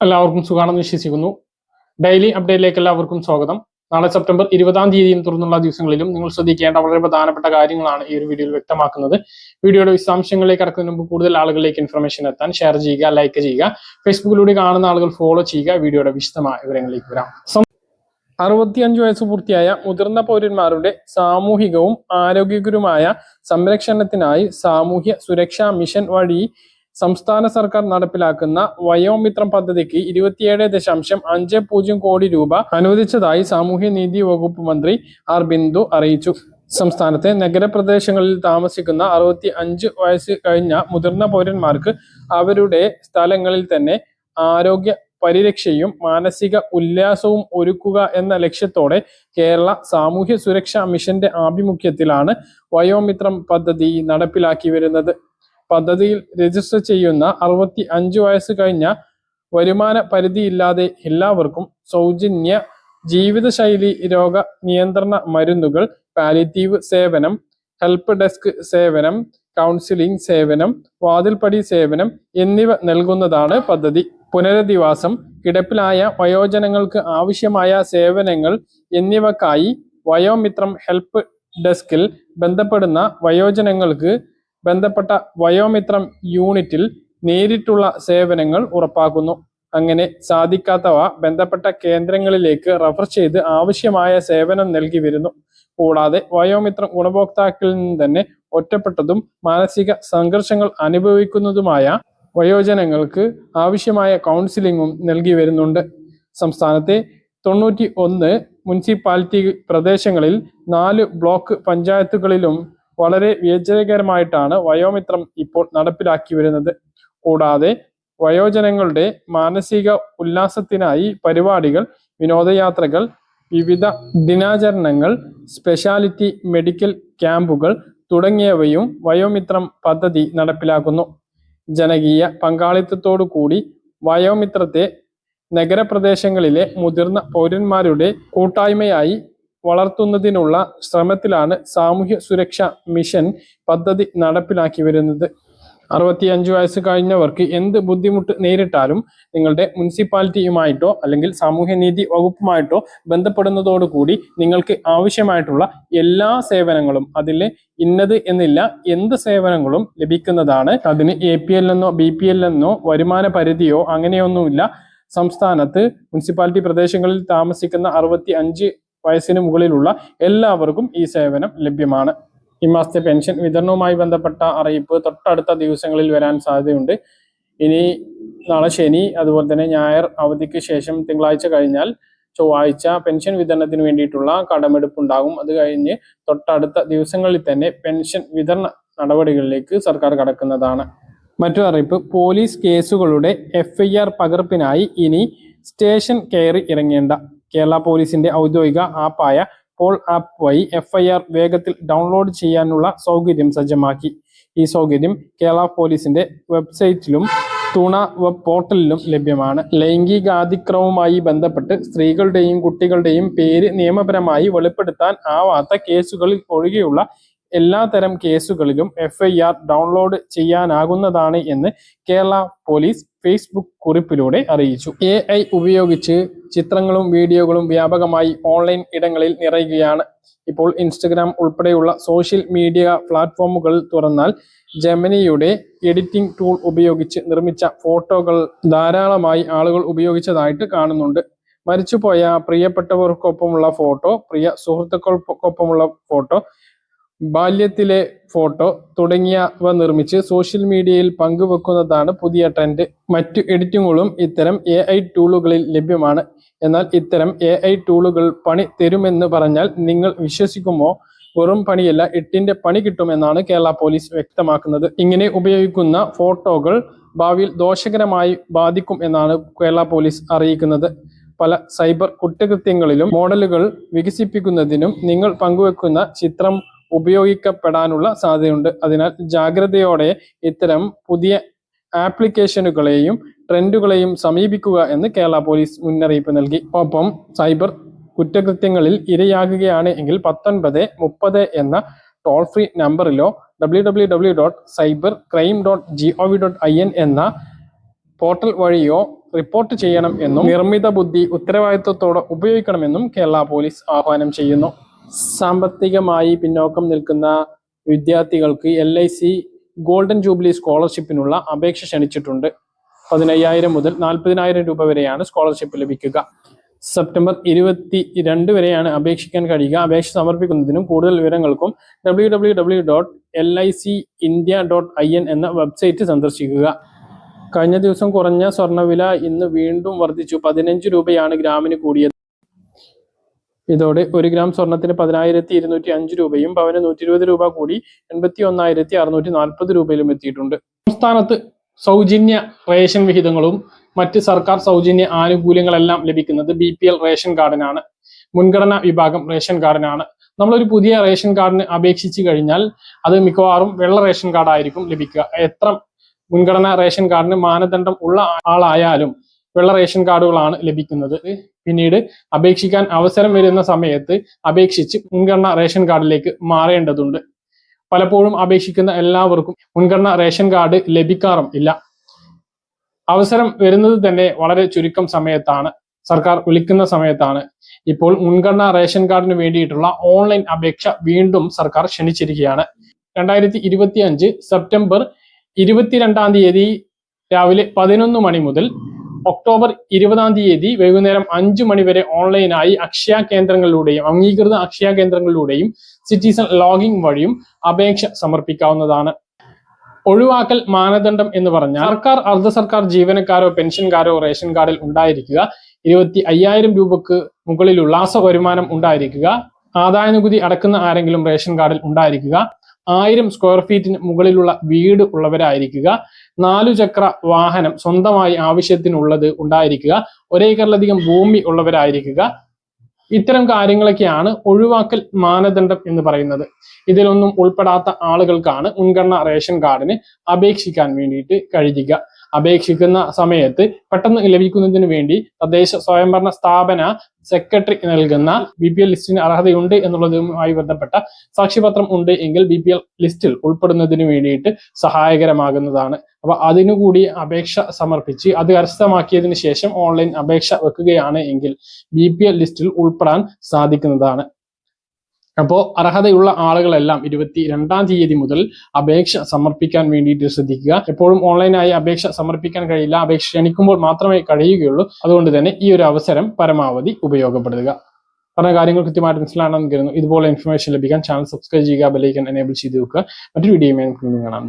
എല്ലാവർക്കും സുഖാണെന്ന് വിശ്വസിക്കുന്നു. ഡെയിലി അപ്ഡേറ്റിലേക്ക് എല്ലാവർക്കും സ്വാഗതം. നാളെ സെപ്റ്റംബർ 20-ാം തീയതിയും തുടർന്നുള്ള ദിവസങ്ങളിലും നിങ്ങൾ ശ്രദ്ധിക്കേണ്ട വളരെ പ്രധാനപ്പെട്ട കാര്യങ്ങളാണ് ഈ ഒരു വീഡിയോയിൽ വ്യക്തമാക്കുന്നത്. വീഡിയോയുടെ വിശദാംശങ്ങളിലേക്ക് കടക്കുന്നതിന് മുമ്പ് കൂടുതൽ ആളുകളിലേക്ക് ഇൻഫർമേഷൻ എത്താൻ ഷെയർ ചെയ്യുക, ലൈക്ക് ചെയ്യുക, ഫേസ്ബുക്കിലൂടെ കാണുന്ന ആളുകൾ ഫോളോ ചെയ്യുക. വീഡിയോയുടെ വിശദമായ വിവരങ്ങളിലേക്ക് വരാം. 65 വയസ്സ് പൂർത്തിയായ മുതിർന്ന പൗരന്മാരുടെ സാമൂഹികവും ആരോഗ്യകരവുമായ സംരക്ഷണത്തിനായി സാമൂഹ്യ സുരക്ഷാ മിഷൻ വഴി സംസ്ഥാന സർക്കാർ നടപ്പിലാക്കുന്ന വയോമിത്രം പദ്ധതിക്ക് 27.50 കോടി രൂപ അനുവദിച്ചതായി സാമൂഹ്യനീതി വകുപ്പ് മന്ത്രി ആർ ബിന്ദു അറിയിച്ചു. സംസ്ഥാനത്തെ നഗരപ്രദേശങ്ങളിൽ താമസിക്കുന്ന 65 വയസ്സ് കഴിഞ്ഞ മുതിർന്ന പൗരന്മാർക്ക് അവരുടെ സ്ഥലങ്ങളിൽ തന്നെ ആരോഗ്യ പരിരക്ഷയും മാനസിക ഉല്ലാസവും ഒരുക്കുക എന്ന ലക്ഷ്യത്തോടെ കേരള സാമൂഹ്യ സുരക്ഷാ മിഷന്റെ ആഭിമുഖ്യത്തിലാണ് വയോമിത്രം പദ്ധതി നടപ്പിലാക്കി വരുന്നത്. പദ്ധതിയിൽ രജിസ്റ്റർ ചെയ്യുന്ന 65 വയസ്സ് കഴിഞ്ഞ വരുമാന പരിധിയില്ലാതെ എല്ലാവർക്കും സൗജന്യ ജീവിതശൈലി രോഗ നിയന്ത്രണ മരുന്നുകൾ, പാലിറ്റീവ് സേവനം, ഹെൽപ്പ് ഡെസ്ക് സേവനം, കൗൺസിലിംഗ് സേവനം, വാതിൽപ്പടി സേവനം എന്നിവ നൽകുന്നതാണ് പദ്ധതി. പുനരധിവാസം, കിടപ്പിലായ വയോജനങ്ങൾക്ക് ആവശ്യമായ സേവനങ്ങൾ എന്നിവക്കായി വയോമിത്രം ഹെൽപ്പ് ഡെസ്കിൽ ബന്ധപ്പെടുന്ന വയോജനങ്ങൾക്ക് ബന്ധപ്പെട്ട വയോമിത്രം യൂണിറ്റിൽ നേരിട്ടുള്ള സേവനങ്ങൾ ഉറപ്പാക്കുന്നു. അങ്ങനെ സാധിക്കാത്തവ ബന്ധപ്പെട്ട കേന്ദ്രങ്ങളിലേക്ക് റഫർ ചെയ്ത് ആവശ്യമായ സേവനം നൽകി വരുന്നു. കൂടാതെ വയോമിത്രം ഗുണഭോക്താക്കളിൽ നിന്ന് തന്നെ ഒറ്റപ്പെട്ടതും മാനസിക സംഘർഷങ്ങൾ അനുഭവിക്കുന്നതുമായ വയോജനങ്ങൾക്ക് ആവശ്യമായ കൗൺസിലിങ്ങും നൽകി വരുന്നുണ്ട്. സംസ്ഥാനത്തെ 91 മുനിസിപ്പാലിറ്റി പ്രദേശങ്ങളിൽ 4 ബ്ലോക്ക് പഞ്ചായത്തുകളിലും വളരെ വിജയകരമായിട്ടാണ് വയോമിത്രം ഇപ്പോൾ നടപ്പിലാക്കി വരുന്നത്. കൂടാതെ വയോജനങ്ങളുടെ മാനസിക ഉല്ലാസത്തിനായി പരിപാടികൾ, വിനോദയാത്രകൾ, വിവിധ ദിനാചരണങ്ങൾ, സ്പെഷ്യാലിറ്റി മെഡിക്കൽ ക്യാമ്പുകൾ തുടങ്ങിയവയും വയോമിത്രം പദ്ധതി നടപ്പിലാക്കുന്നു. ജനകീയ പങ്കാളിത്തത്തോടു കൂടി വയോമിത്രത്തെ നഗരപ്രദേശങ്ങളിലെ മുതിർന്ന പൗരന്മാരുടെ കൂട്ടായ്മയായി വളർത്തുന്നതിനുള്ള ശ്രമത്തിലാണ് സാമൂഹ്യ സുരക്ഷാ മിഷൻ പദ്ധതി നടപ്പിലാക്കി വരുന്നത്. 65 വയസ്സ് കഴിഞ്ഞവർക്ക് എന്ത് ബുദ്ധിമുട്ട് നേരിട്ടാലും നിങ്ങളുടെ മുനിസിപ്പാലിറ്റിയുമായിട്ടോ അല്ലെങ്കിൽ സാമൂഹ്യനീതി വകുപ്പുമായിട്ടോ ബന്ധപ്പെടുന്നതോടുകൂടി നിങ്ങൾക്ക് ആവശ്യമായിട്ടുള്ള എല്ലാ സേവനങ്ങളും, അതിൽ ഇന്നത് എന്നില്ല, എന്ത് സേവനങ്ങളും ലഭിക്കുന്നതാണ്. അതിന് APL എന്നോ BPL എന്നോ വരുമാന പരിധിയോ അങ്ങനെയൊന്നുമില്ല. സംസ്ഥാനത്ത് മുനിസിപ്പാലിറ്റി പ്രദേശങ്ങളിൽ താമസിക്കുന്ന 65 വയസ്സിന് മുകളിലുള്ള എല്ലാവർക്കും ഈ സേവനം ലഭ്യമാണ്. ഈ മാസത്തെ പെൻഷൻ വിതരണവുമായി ബന്ധപ്പെട്ട അറിയിപ്പ് തൊട്ടടുത്ത ദിവസങ്ങളിൽ വരാൻ സാധ്യതയുണ്ട്. ഇനി നാളെ ശനി, അതുപോലെ തന്നെ ഞായർ അവധിക്ക് ശേഷം തിങ്കളാഴ്ച കഴിഞ്ഞാൽ ചൊവ്വാഴ്ച പെൻഷൻ വിതരണത്തിന് വേണ്ടിയിട്ടുള്ള കടമെടുപ്പ് ഉണ്ടാകും. അത് കഴിഞ്ഞ് തൊട്ടടുത്ത ദിവസങ്ങളിൽ തന്നെ പെൻഷൻ വിതരണ നടപടികളിലേക്ക് സർക്കാർ കടക്കുന്നതാണ്. മറ്റൊരു അറിയിപ്പ്, പോലീസ് കേസുകളുടെ FIR പകർപ്പിനായി ഇനി സ്റ്റേഷൻ കയറി ഇറങ്ങേണ്ട. കേരള പോലീസിന്റെ ഔദ്യോഗിക ആപ്പായ പോൾ ആപ്പ് വഴി FIR വേഗത്തിൽ ഡൗൺലോഡ് ചെയ്യാനുള്ള സൗകര്യം സജ്ജമാക്കി. ഈ സൗകര്യം കേരള പോലീസിന്റെ വെബ്സൈറ്റിലും തുണ വെബ് പോർട്ടലിലും ലഭ്യമാണ്. ലൈംഗികാതിക്രമവുമായി ബന്ധപ്പെട്ട് സ്ത്രീകളുടെയും കുട്ടികളുടെയും പേര് നിയമപരമായി വെളിപ്പെടുത്താൻ ആവാത്ത കേസുകളിൽ ഒഴികെയുള്ള എല്ലാത്തരം കേസുകളിലും FIR ഡൗൺലോഡ് ചെയ്യാനാകുന്നതാണ് എന്ന് കേരള പോലീസ് ഫേസ്ബുക്ക് കുറിപ്പിലൂടെ അറിയിച്ചു. AI ഉപയോഗിച്ച് ചിത്രങ്ങളും വീഡിയോകളും വ്യാപകമായി ഓൺലൈൻ ഇടങ്ങളിൽ നിറയുകയാണ്. ഇപ്പോൾ ഇൻസ്റ്റഗ്രാം ഉൾപ്പെടെയുള്ള സോഷ്യൽ മീഡിയ പ്ലാറ്റ്ഫോമുകൾ തുറന്നാൽ ജെമിനിയുടെ എഡിറ്റിംഗ് ടൂൾ ഉപയോഗിച്ച് നിർമ്മിച്ച ഫോട്ടോകൾ ധാരാളമായി ആളുകൾ ഉപയോഗിച്ചതായിട്ട് കാണുന്നുണ്ട്. മരിച്ചുപോയ പ്രിയപ്പെട്ടവർക്കൊപ്പമുള്ള ഫോട്ടോ, പ്രിയ സുഹൃത്തുക്കൾക്കൊപ്പമുള്ള ഫോട്ടോ, ബാല്യത്തിലെ ഫോട്ടോ തുടങ്ങിയവ നിർമ്മിച്ച് സോഷ്യൽ മീഡിയയിൽ പങ്കുവെക്കുന്നതാണ് പുതിയ ട്രെൻഡ്. മറ്റു എഡിറ്റിങ്ങുകളും ഇത്തരം AI ടൂളുകളിൽ ലഭ്യമാണ്. എന്നാൽ ഇത്തരം AI ടൂളുകൾ പണി തരുമെന്ന് പറഞ്ഞാൽ നിങ്ങൾ വിശ്വസിക്കുമോ? വെറും പണിയല്ല, 8ന്റെ പണി കിട്ടുമെന്നാണ് കേരള പോലീസ് വ്യക്തമാക്കുന്നത്. ഇങ്ങനെ ഉപയോഗിക്കുന്ന ഫോട്ടോകൾ ഭാവിയിൽ ദോഷകരമായി ബാധിക്കും എന്നാണ് കേരള പോലീസ് അറിയിക്കുന്നത്. പല സൈബർ കുറ്റകൃത്യങ്ങളിലും മോഡലുകൾ വികസിപ്പിക്കുന്നതിനും നിങ്ങൾ പങ്കുവെക്കുന്ന ചിത്രം ഉപയോഗിക്കപ്പെടാനുള്ള സാധ്യതയുണ്ട്. അതിനാൽ ജാഗ്രതയോടെ ഇത്തരം പുതിയ ആപ്ലിക്കേഷനുകളെയും ട്രെൻഡുകളെയും സമീപിക്കുക എന്ന് കേരള പോലീസ് മുന്നറിയിപ്പ് നൽകി. ഒപ്പം സൈബർ കുറ്റകൃത്യങ്ങളിൽ ഇരയാകുകയാണ് എങ്കിൽ 1930 എന്ന ടോൾ ഫ്രീ നമ്പറിലോ www.cybercrime.gov.in എന്ന പോർട്ടൽ വഴിയോ റിപ്പോർട്ട് ചെയ്യണം എന്നും നിർമ്മിത ബുദ്ധി ഉത്തരവാദിത്വത്തോടെ ഉപയോഗിക്കണമെന്നും കേരള പോലീസ് ആഹ്വാനം ചെയ്യുന്നു. സാമ്പത്തികമായി പിന്നോക്കം നിൽക്കുന്ന വിദ്യാർത്ഥികൾക്ക് LIC ഗോൾഡൻ ജൂബിലി സ്കോളർഷിപ്പിനുള്ള അപേക്ഷ ക്ഷണിച്ചിട്ടുണ്ട്. 15,000 മുതൽ 40,000 രൂപ വരെയാണ് സ്കോളർഷിപ്പ് ലഭിക്കുക. സെപ്റ്റംബർ 22 വരെയാണ് അപേക്ഷിക്കാൻ കഴിയുക. അപേക്ഷ സമർപ്പിക്കുന്നതിനും കൂടുതൽ വിവരങ്ങൾക്കും www.licindia.in എന്ന വെബ്സൈറ്റ് സന്ദർശിക്കുക. കഴിഞ്ഞ ദിവസം കുറഞ്ഞ സ്വർണ്ണവില ഇന്ന് വീണ്ടും വർദ്ധിച്ചു. 15 രൂപയാണ് ഗ്രാമിന് കൂടിയത്. ഇതോടെ 1 ഗ്രാം സ്വർണത്തിന് 10,205 രൂപയും പവന് 120 രൂപ കൂടി 81,640 രൂപയിലും എത്തിയിട്ടുണ്ട്. സംസ്ഥാനത്ത് സൗജന്യ റേഷൻ വിഹിതങ്ങളും മറ്റ് സർക്കാർ സൗജന്യ ആനുകൂല്യങ്ങളെല്ലാം ലഭിക്കുന്നത് BPL റേഷൻ കാർഡിനാണ്. മുൻഗണനാ വിഭാഗം റേഷൻ കാർഡിനാണ്. നമ്മളൊരു പുതിയ റേഷൻ കാർഡിന് അപേക്ഷിച്ച് കഴിഞ്ഞാൽ അത് മിക്കവാറും വെള്ള റേഷൻ കാർഡായിരിക്കും ലഭിക്കുക. എത്ര മുൻഗണനാ റേഷൻ കാർഡിന് മാനദണ്ഡം ഉള്ള ആളായാലും വെള്ള റേഷൻ കാർഡുകളാണ് ലഭിക്കുന്നത്. പിന്നീട് അപേക്ഷിക്കാൻ അവസരം വരുന്ന സമയത്ത് അപേക്ഷിച്ച് മുൻഗണനാ റേഷൻ കാർഡിലേക്ക് മാറേണ്ടതുണ്ട്. പലപ്പോഴും അപേക്ഷിക്കുന്ന എല്ലാവർക്കും മുൻഗണനാ റേഷൻ കാർഡ് ലഭിക്കാറും ഇല്ല. അവസരം വരുന്നത് തന്നെ വളരെ ചുരുക്കം സമയത്താണ്, സർക്കാർ വിളിക്കുന്ന സമയത്താണ്. ഇപ്പോൾ മുൻഗണനാ റേഷൻ കാർഡിന് വേണ്ടിയിട്ടുള്ള ഓൺലൈൻ അപേക്ഷ വീണ്ടും സർക്കാർ ക്ഷണിച്ചിരിക്കുകയാണ്. 2025 സെപ്റ്റംബർ 22-ാം തീയതി രാവിലെ 11 മണി മുതൽ ഒക്ടോബർ 20-ാം തീയതി വൈകുന്നേരം 5 മണി വരെ ഓൺലൈനായി അക്ഷയ കേന്ദ്രങ്ങളിലൂടെയും അംഗീകൃത അക്ഷയ കേന്ദ്രങ്ങളിലൂടെയും സിറ്റിസൺ ലോഗിൻ വഴിയും അപേക്ഷ സമർപ്പിക്കാവുന്നതാണ്. ഒഴിവാക്കൽ മാനദണ്ഡം എന്ന് പറഞ്ഞാൽ സർക്കാർ അർദ്ധ സർക്കാർ ജീവനക്കാരോ പെൻഷൻകാരോ റേഷൻ കാർഡിൽ ഉണ്ടായിരിക്കുക, 25,000 രൂപക്ക് മുകളിലുള്ള മാസ വരുമാനം ഉണ്ടായിരിക്കുക, ആദായനികുതി അടക്കുന്ന ആരെങ്കിലും റേഷൻ കാർഡിൽ ഉണ്ടായിരിക്കുക, 1000 സ്ക്വയർ ഫീറ്റിന് മുകളിലുള്ള വീട് ഉള്ളവരായിരിക്കുക, 4 ചക്ര വാഹനം സ്വന്തമായി ആവശ്യത്തിനുള്ളത് ഉണ്ടായിരിക്കുക, 1 ഏക്കറിലധികം ഭൂമി ഉള്ളവരായിരിക്കുക. ഇത്തരം കാര്യങ്ങളൊക്കെയാണ് ഒഴിവാക്കൽ മാനദണ്ഡം എന്ന് പറയുന്നത്. ഇതിലൊന്നും ഉൾപ്പെടാത്ത ആളുകൾക്കാണ് മുൻഗണന റേഷൻ കാർഡിന് അപേക്ഷിക്കാൻ വേണ്ടിയിട്ട് കഴിയുക. അപേക്ഷിക്കുന്ന സമയത്ത് പെട്ടെന്ന് ലഭിക്കുന്നതിന് വേണ്ടി തദ്ദേശ സ്വയംഭരണ സ്ഥാപന സെക്രട്ടറി നൽകുന്ന BPL ലിസ്റ്റിന് അർഹതയുണ്ട് എന്നുള്ളതുമായി ബന്ധപ്പെട്ട സാക്ഷ്യപത്രം ഉണ്ട് എങ്കിൽ BPL ലിസ്റ്റിൽ ഉൾപ്പെടുന്നതിന് വേണ്ടിയിട്ട് സഹായകരമാകുന്നതാണ്. അപ്പൊ അതിനുകൂടി അപേക്ഷ സമർപ്പിച്ച് അത് കരസ്ഥമാക്കിയതിനു ശേഷം ഓൺലൈൻ അപേക്ഷ വെക്കുകയാണ് എങ്കിൽ BPL ലിസ്റ്റിൽ ഉൾപ്പെടാൻ സാധിക്കുന്നതാണ്. അപ്പോൾ അർഹതയുള്ള ആളുകളെല്ലാം 22-ാം തീയതി മുതൽ അപേക്ഷ സമർപ്പിക്കാൻ വേണ്ടിയിട്ട് ശ്രദ്ധിക്കുക. എപ്പോഴും ഓൺലൈനായി അപേക്ഷ സമർപ്പിക്കാൻ കഴിയില്ല, അപേക്ഷ ക്ഷണിക്കുമ്പോൾ മാത്രമേ കഴിയുകയുള്ളൂ. അതുകൊണ്ട് തന്നെ ഈ ഒരു അവസരം പരമാവധി ഉപയോഗപ്പെടുത്തുക. പറഞ്ഞ കാര്യങ്ങൾ കൃത്യമായിട്ട് മനസ്സിലാണെന്ന് കരുതുന്നു. ഇതുപോലെ ഇൻഫർമേഷൻ ലഭിക്കാൻ ചാനൽ സബ്സ്ക്രൈബ് ചെയ്യുക, ബെൽ ഐക്കൺ എനേബിൾ ചെയ്ത് വെക്കുക. മറ്റൊരു വീഡിയോയുമായി നമുക്ക് കാണാം.